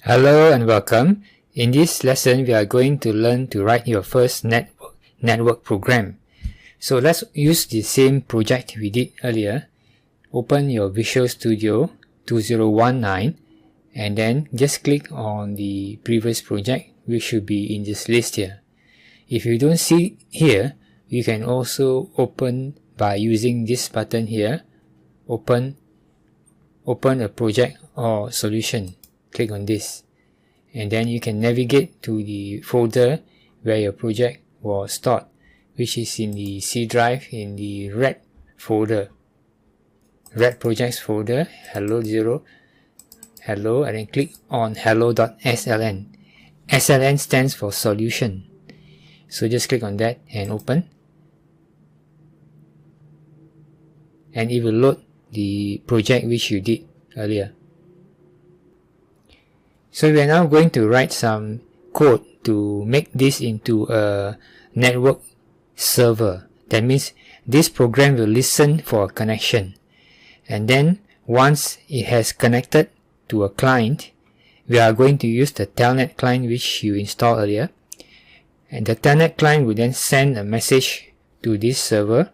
Hello and welcome. In this lesson, we are going to learn to write your first network program. So let's use the same project we did earlier. Open your Visual Studio 2019 and then just click on the previous project, which should be in this list here. If you don't see here, you can also open by using this button here. Open a project or solution. Click on this and then you can navigate to the folder where your project was stored, which is in the C drive in the red folder, red projects folder, hello, and then click on hello.sln. SLN stands for solution, so just click on that and open, and it will load the project which you did earlier. So we are now going to write some code to make this into a network server. That means this program will listen for a connection, and then once it has connected to a client, we are going to use the telnet client which you installed earlier, and the telnet client will then send a message to this server,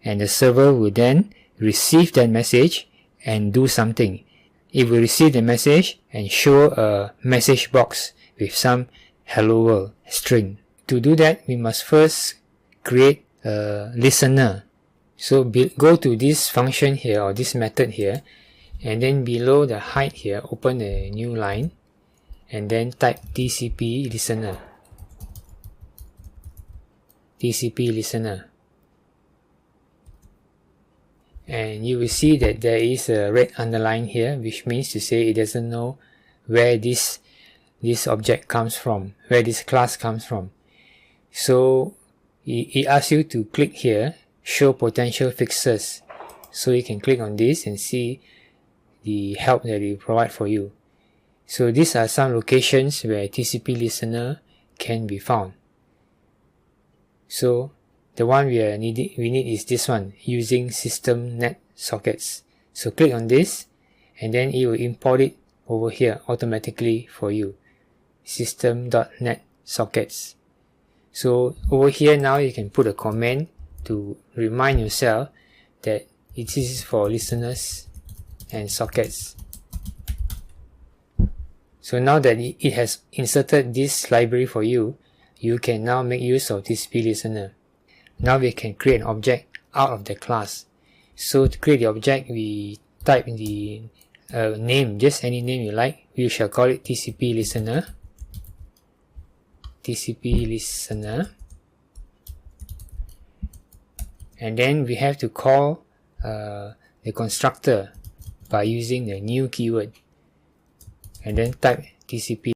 and the server will then receive that message and do something. It will receive the message and show a message box with some hello world string. To do that, we must first create a listener. So go to this function here, or this method here, and then below the height here, open a new line and then type TCP listener. TCP listener. And you will see that there is a red underline here, which means to say it doesn't know where this object comes from, where this class comes from. So it asks you to click here, show potential fixes. So you can click on this and see the help that it will provide for you. So these are some locations where TCP listener can be found. So the one we need is this one, using system net sockets. So click on this and then it will import it over here automatically for you. System.net sockets. So over here now you can put a comment to remind yourself that it is for listeners and sockets. So now that it has inserted this library for you, you can now make use of TCP listener. Now we can create an object out of the class. So to create the object, we type in the name, just any name you like. We shall call it TCP listener. TCP listener. And then we have to call the constructor by using the new keyword. And then type TCP